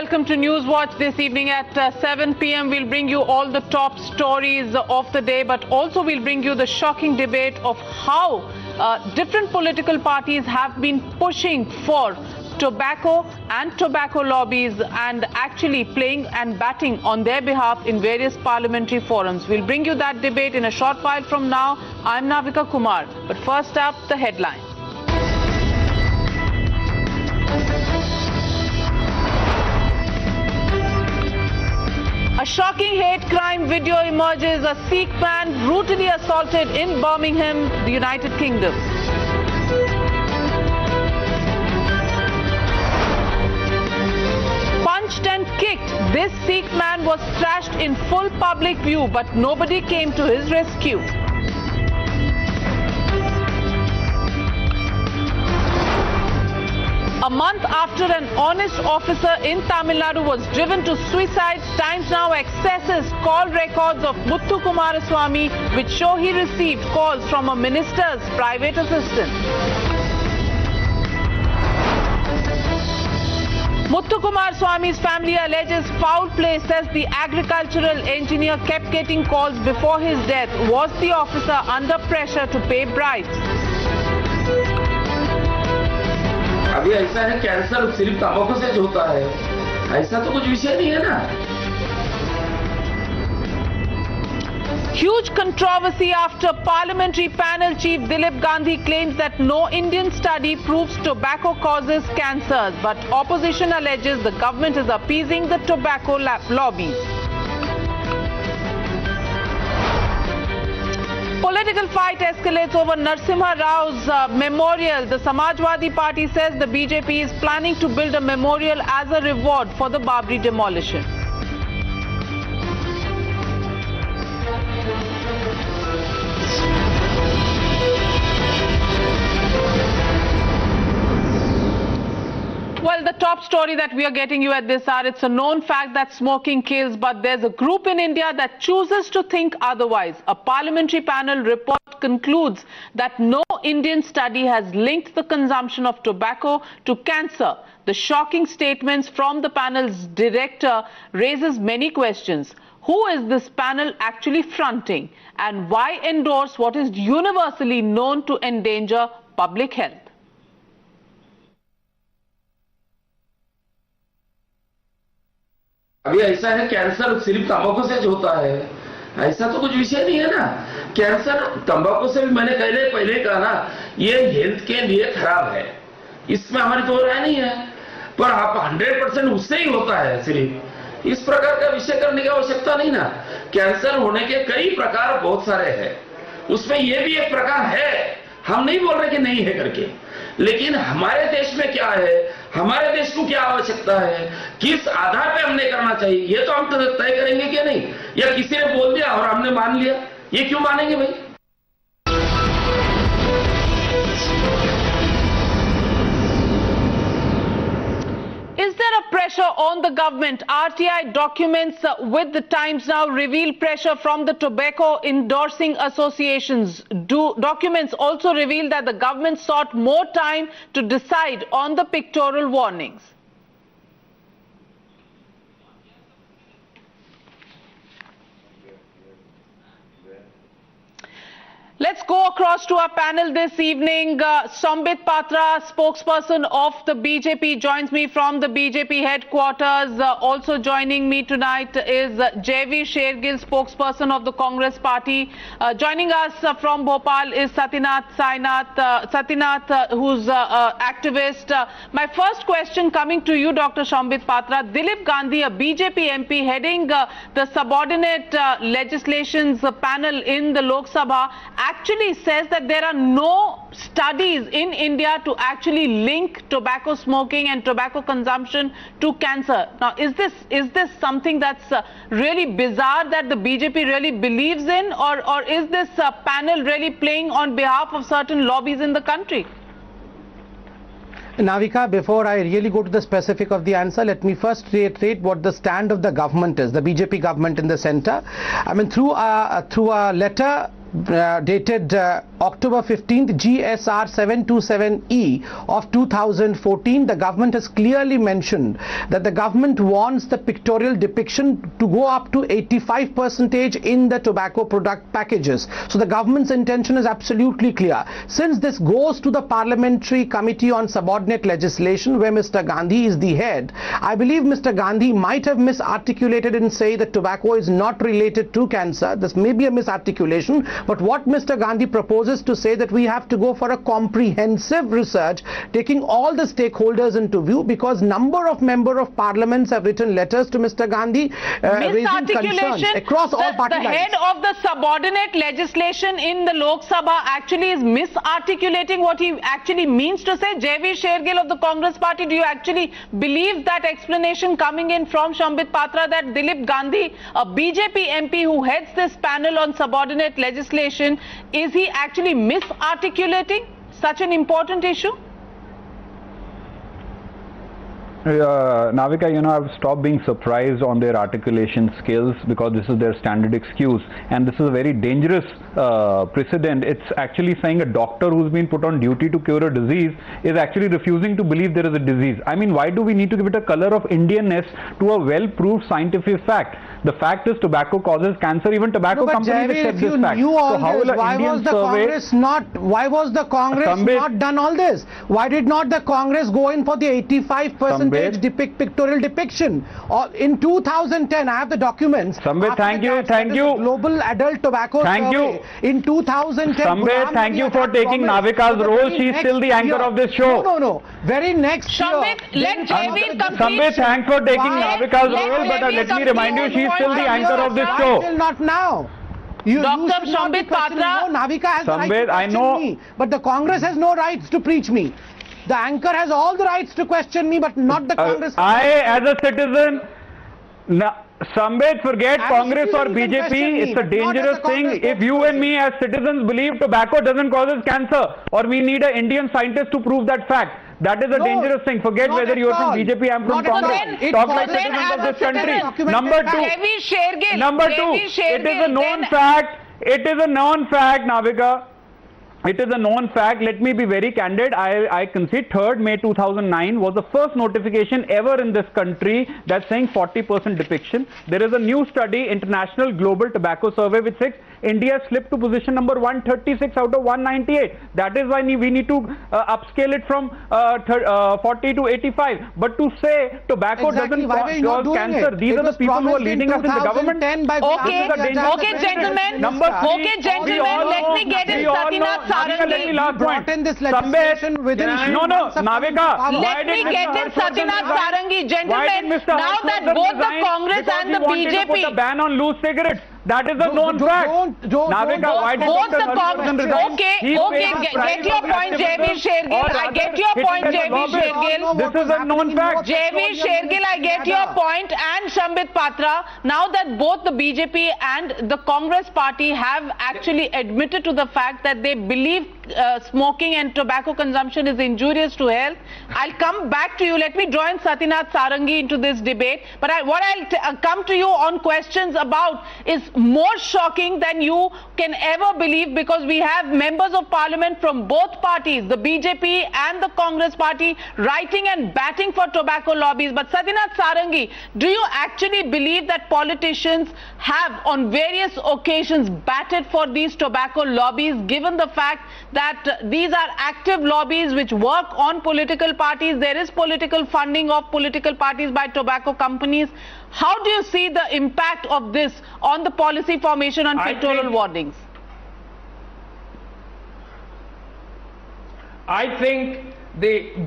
welcome to News Watch this evening at 7 p.m. We'll bring you all the top stories of the day, but also we'll bring you the shocking debate of how different political parties have been pushing for tobacco and tobacco lobbies and actually playing and batting on their behalf in various parliamentary forums. We'll bring you that debate in a short while from now. I'm Navika Kumar, but first up, the headline. A shocking hate crime video emerges. A Sikh man brutally assaulted in Birmingham, the United Kingdom. Punched and kicked, this Sikh man was thrashed in full public view, but nobody came to his rescue. A month after an honest officer in Tamil Nadu was driven to suicide, Times Now accesses call records of Muthu Kumaraswamy, which show he received calls from a minister's private assistant. Muthu Kumaraswamy's family alleges foul play, says the agricultural engineer kept getting calls before his death. Was the officer under pressure to pay bribes? अभी ऐसा है, cancer सिर्फ तंबाकू से होता है, ऐसा तो कुछ विषय नहीं है ना। Huge controversy after parliamentary panel chief Dilip Gandhi claims that no Indian study proves tobacco causes cancers, but opposition alleges the government is appeasing the tobacco lobbies. Political fight escalates over Narasimha Rao's memorial. The Samajwadi Party says the BJP is planning to build a memorial as a reward for the Babri demolition. Well, the top story that we are getting you at this hour, it's a known fact that smoking kills, but there's a group in India that chooses to think otherwise. A parliamentary panel report concludes that no Indian study has linked the consumption of tobacco to cancer. The shocking statements from the panel's director raises many questions. Who is this panel actually fronting, and why endorse what is universally known to endanger public health? अभी ऐसा है, cancer सिर्फ तंबाकू से होता है, ऐसा तो कुछ विषय नहीं है ना। कैंसर तंबाकू से भी मैंने पहले कहा ना, ये हेल्थ के लिए खराब है, इसमें हमारी तो राय नहीं है, पर आप 100% उससे ही होता है। सिर्फ इस प्रकार का विषय करने की आवश्यकता नहीं ना। कैंसर होने के कई प्रकार बहुत सारे हैं, उसमें ये भी एक प्रकार है, हम नहीं बोल रहे कि नहीं है करके, लेकिन हमारे देश में क्या है, हमारे देश को क्या आवश्यकता है, किस आधार पे हमने करना चाहिए, ये तो हम तय करेंगे कि नहीं, या किसी ने बोल दिया और हमने मान लिया, ये क्यों मानेंगे भाई। Is there a pressure on the government? RTI documents with the Times Now reveal pressure from the tobacco endorsing associations. Documents also reveal that the government sought more time to decide on the pictorial warnings. Let's go across to our panel this evening. Sambit Patra, spokesperson of the BJP, joins me from the BJP headquarters. Also joining me tonight is Jaiveer Shergill, spokesperson of the Congress party. Joining us from Bhopal is Satyanath Sainath, who's an activist. My first question coming to you, Dr. Sambit Patra. Dilip Gandhi, a BJP MP heading the subordinate legislations panel in the Lok Sabha, actually says that there are no studies in India to actually link tobacco smoking and tobacco consumption to cancer. Now, is this something that's really bizarre that the BJP really believes in, or is this panel really playing on behalf of certain lobbies in the country? Navika, before I really go to the specific of the answer, let me first reiterate what the stand of the government is, the BJP government in the center. I mean, through a letter dated October 15th, GSR 727E of 2014, the government has clearly mentioned that the government wants the pictorial depiction to go up to 85% in the tobacco product packages. So the government's intention is absolutely clear. Since this goes to the Parliamentary Committee on Subordinate Legislation, where Mr. Gandhi is the head, I believe Mr. Gandhi might have misarticulated and say that tobacco is not related to cancer. This may be a misarticulation, but what Mr. Gandhi proposes to say that we have to go for a comprehensive research, taking all the stakeholders into view, because number of member of parliaments have written letters to Mr. Gandhi raising concerns across all party lines. The head of the subordinate legislation in the Lok Sabha actually is misarticulating what he actually means to say. Jaiveer Shergill of the Congress Party, do you actually believe that explanation coming in from Sambit Patra that Dilip Gandhi, a BJP MP who heads this panel on subordinate legislation, is he actually misarticulating such an important issue? Navika, I've stopped being surprised on their articulation skills, because this is their standard excuse, and this is a very dangerous precedent. It's actually saying a doctor who's been put on duty to cure a disease is actually refusing to believe there is a disease. I mean, why do we need to give it a color of Indianness to a well-proved scientific fact? The fact is tobacco causes cancer. Even tobacco companies accept this fact. So how will why was the Congress not? Why was the Congress not done all this? Why did not the Congress go in for the 85% pictorial depiction? In 2010, I have the documents. Sambit, thank you. Global Adult Tobacco Survey. In 2010. Sambit, thank you for taking Navika's role. She's still the anchor of this show. No. Very next year. Sambit, let Jaiveer complete. Sambit, thanks for taking Navika's role, but let me remind you, she's still the anchor of this show. Still not now. Dr. Sambit Patra. Navika has the right to question me, but the Congress has no rights to preach me. The anchor has all the rights to question me, but not the Congress. I, as a citizen, Sambit, forget Congress or BJP. It's a dangerous thing. If you and me as citizens believe tobacco doesn't cause cancer, or we need an Indian scientist to prove that fact, that is a dangerous thing. Forget whether you're from BJP, I'm from Congress. Talk like citizens of this country. Number two, it is a known fact. It is a known fact, Navika. It is a known fact. Let me be very candid. I concede 3rd May 2009 was the first notification ever in this country that's saying 40% depiction. There is a new study, International Global Tobacco Survey, which says India slipped to position number 136 out of 198. That is why we need to upscale it from 40 to 85. But to say tobacco doesn't cause cancer, these are the people who are leading us in the government. Okay, gentlemen. Let me get in Satynath Sarangi. Navika. Let me get in Satynath Sarangi. Gentlemen, now that both the Congress and the BJP put a ban on loose cigarettes. That is a known fact. Navika, why did Dr. Harshvardhan resign? Get your point, Jaiveer Shergill. I get your point, Jaiveer Shergill. This is a known fact. Jaiveer Shergill, I get your point, and Sambit Patra. Now that both the BJP and the Congress party have actually admitted to the fact that they believe smoking and tobacco consumption is injurious to health, I'll come back to you. Let me join Satynath Sarangi into this debate. But what I'll come to you on questions about is more shocking than you can ever believe, because we have members of parliament from both parties, the BJP and the Congress party, writing and batting for tobacco lobbies. But Satynath Sarangi, do you actually believe that politicians have on various occasions batted for these tobacco lobbies, given the fact that these are active lobbies which work on political parties? There is political funding of political parties by tobacco companies. How do you see the impact of this on the policy formation on pictorial warnings? I think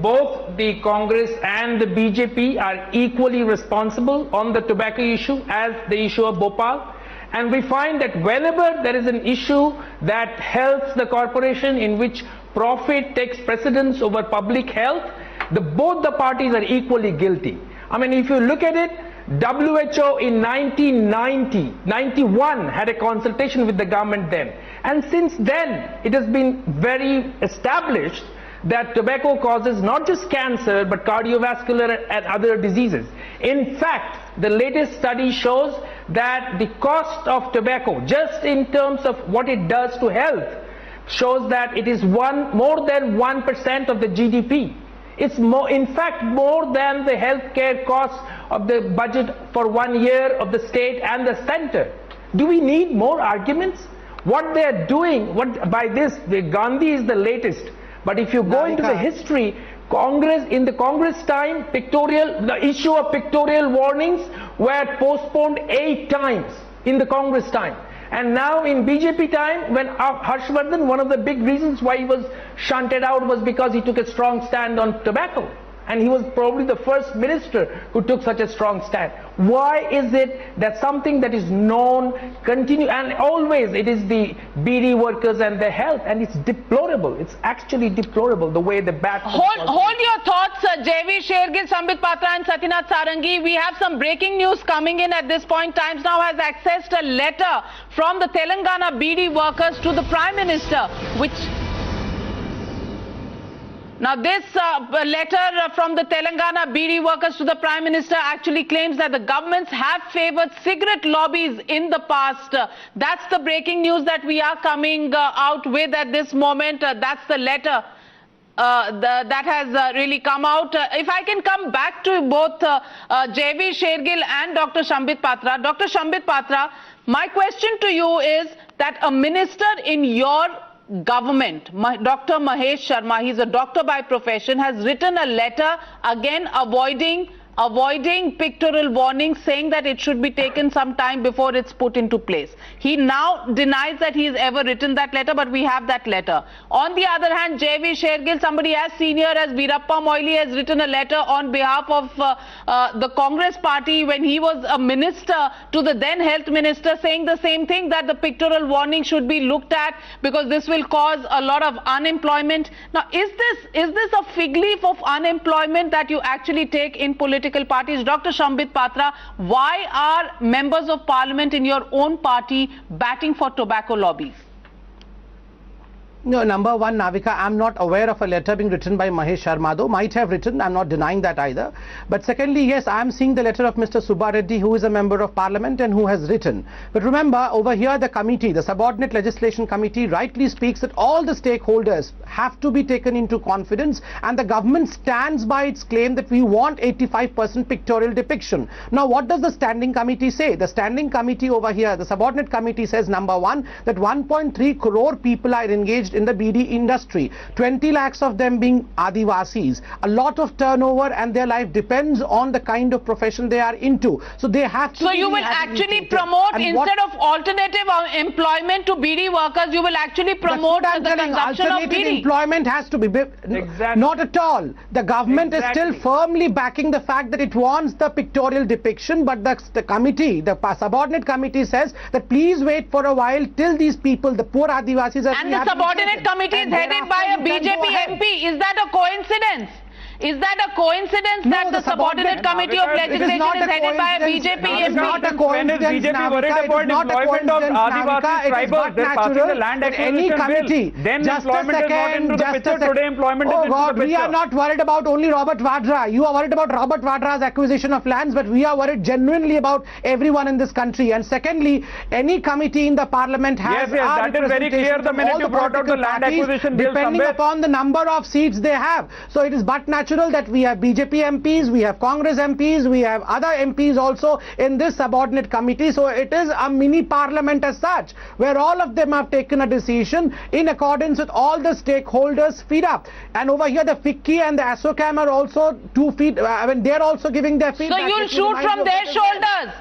both the Congress and the BJP are equally responsible on the tobacco issue as the issue of Bhopal. And we find that whenever there is an issue that helps the corporation, in which profit takes precedence over public health, both the parties are equally guilty. I mean, if you look at it, WHO in 1991 had a consultation with the government then. And since then, it has been very established that tobacco causes not just cancer, but cardiovascular and other diseases. In fact, the latest study shows that the cost of tobacco, just in terms of what it does to health, shows that it is more than 1% of the GDP. It's more, in fact, more than the healthcare costs of the budget for 1 year of the state and the center. Do we need more arguments? What they are doing, by this, Gandhi is the latest. But if you go into the history, in the Congress time, the issue of pictorial warnings were postponed 8 times in the Congress time. And now in BJP time, when Harshvardhan, one of the big reasons why he was shunted out was because he took a strong stand on tobacco. And he was probably the first minister who took such a strong stand. Why is it that something that is known, and always it is the BD workers and their health, and it's deplorable. It's actually deplorable the way the bad... Hold your thoughts, JV Shergill, Sambit Patra and Satyanath Sarangi. We have some breaking news coming in at this point. Times Now has accessed a letter from the Telangana BD workers to the Prime Minister, which... Now this letter from the Telangana BD workers to the Prime Minister actually claims that the governments have favoured cigarette lobbies in the past. That's the breaking news that we are coming out with at this moment. That's the letter that has really come out. If I can come back to both JV Shergill and Dr. Sambit Patra. Dr. Sambit Patra, my question to you is that a minister in your government, Dr. Mahesh Sharma, he's a doctor by profession, has written a letter again avoiding pictorial warnings, saying that it should be taken some time before it's put into place. He now denies that he's ever written that letter, but we have that letter. On the other hand, JV Shergill, somebody as senior as Veerappa Moily, has written a letter on behalf of the Congress party when he was a minister to the then health minister, saying the same thing, that the pictorial warning should be looked at because this will cause a lot of unemployment. Now, is this a fig leaf of unemployment that you actually take in political parties? Dr. Sambit Patra, why are members of parliament in your own party batting for tobacco lobbies? No, number one, Navika, I'm not aware of a letter being written by Mahesh Sharma, though might have written. I'm not denying that either. But secondly, yes, I'm seeing the letter of Mr. Subba Reddy, who is a member of parliament and who has written. But remember, over here, the committee, the subordinate legislation committee, rightly speaks that all the stakeholders have to be taken into confidence, and the government stands by its claim that we want 85% pictorial depiction. Now, what does the standing committee say? The standing committee over here, the subordinate committee, says, number one, that 1.3 crore people are engaged in the BD industry, 20 lakhs of them being Adivasis, a lot of turnover, and their life depends on the kind of profession they are into. So they have to... So you will actually promote, instead of alternative employment to BD workers, you will actually promote the consumption of BD. Employment has to be... Exactly. Not at all. The government is still firmly backing the fact that it wants the pictorial depiction, but the committee, the subordinate committee, says that please wait for a while till these people, the poor Adivasis, are... And the subordinate committee is headed by a BJP MP. Is that a coincidence? Is that a coincidence that the subordinate committee of legislation is headed by a BJP MP? It's not a coincidence, BJP worried about employment of Adivasi tribals. They're passing the land acquisition bill. Then employment is not into the picture. Today employment is into the picture. We are not worried about only Robert Vadra. You are worried about Robert Vadra's acquisition of lands, but we are worried genuinely about everyone in this country. And secondly, any committee in the parliament has that is very clear the minute you brought out the land acquisition bill, depending upon the number of seats they have. So it is but natural that we have BJP MPs, we have Congress MPs, we have other MPs also in this subordinate committee. So it is a mini parliament as such, where all of them have taken a decision in accordance with all the stakeholders' feed up. And over here the FICCI and the ASSOCHAM are also 2 feet, they're also giving their feedback. So you'll shoot from their shoulders.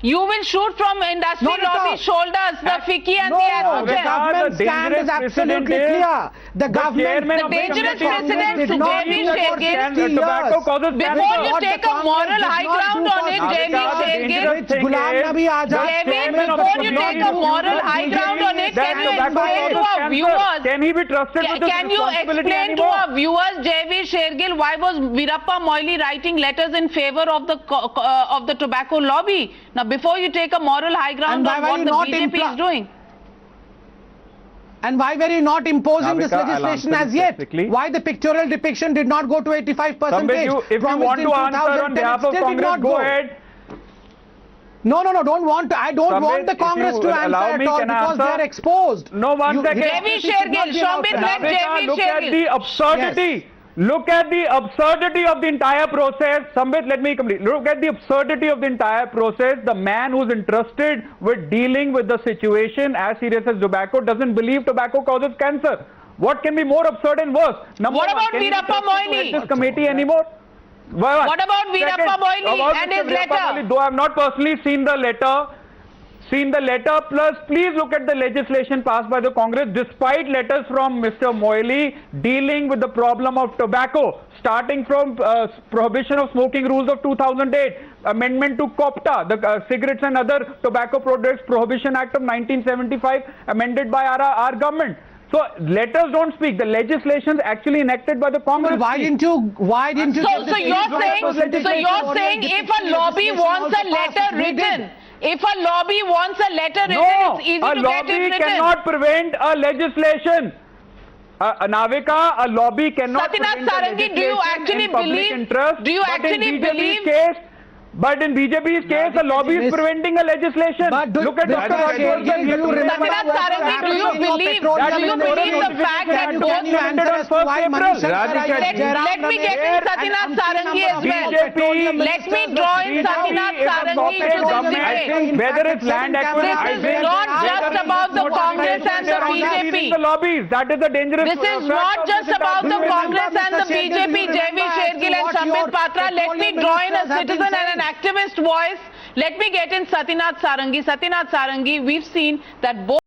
You will shoot from industry lobby's shoulders, the FICCI and the ASSOCHAM. The government stand is absolutely clear. The government... The dangerous precedent to JV Shergill. Before you take a moral high ground on it, JV Shergill, before you take a moral high ground on it, can you explain to our viewers? Can he be trusted with this Can you explain to our viewers, JV Shergill, why was Veerappa Moily writing letters in favor of the tobacco lobby? Now, before you take a moral high ground on what the BJP is doing. And why were you not imposing this legislation as yet? Why the pictorial depiction did not go to 85%? If you want to answer on behalf of Congress, go ahead. No, don't want to. I don't Sambit, want the if Congress you to allow answer me, at all can I because they answer? are exposed. No, one second. Devi Shergill, Sambit, let Devi Look at Shergill. the absurdity. Look at the absurdity of the entire process. Sambit, let me complete. Look at the absurdity of the entire process. The man who's entrusted with dealing with the situation as serious as tobacco doesn't believe tobacco causes cancer. What can be more absurd and worse? Number What one, about can you Veerappa trust him to Moily? head this committee anymore? What about Veerappa Moily about and Mr. his Veerappa letter? Moily, though I have not personally seen the letter, plus please look at the legislation passed by the Congress despite letters from Mr. Moily dealing with the problem of tobacco, starting from prohibition of smoking rules of 2008, amendment to COPTA, the Cigarettes and Other Tobacco Products Prohibition Act of 1975, amended by our government. So letters don't speak. The legislation is actually enacted by the Congress. Why didn't you? So you're saying if a lobby wants a letter written, if a lobby wants a letter written, No, it's easy a to get it lobby written. cannot prevent a legislation. Navika, a lobby cannot Satynath prevent a Sarangi, do you legislation actually in public believe- interest, do you but in actually BJP's believe- case, but in BJP's case, a lobby is preventing a legislation. But do- Look at Mr. Dr. Shergill, do you remember Satynath what Sarangi, happened do you in your believe petroleum the fact that and those- can you answer as to why Manishankar Iyer, Jairam Let me get in Ramesh, Satynath and Sarangi as umpteen well. number of petroleum Let me ministers draw were in being Satynath is a Sarangi corporate into this government. debate. Whether it's land acquisition, This is not just about the Congress and the BJP. The lobbies, that is the dangerous. This is fact not of just this about the entire Congress and the Mr. Shergill, BJP, do you Devi remember Shergill and as to what Sambit your Patra. Let me petroleum draw in a ministers have been citizen and an saying? activist voice. Let me get in Satynath Sarangi. Satynath Sarangi, we've seen that both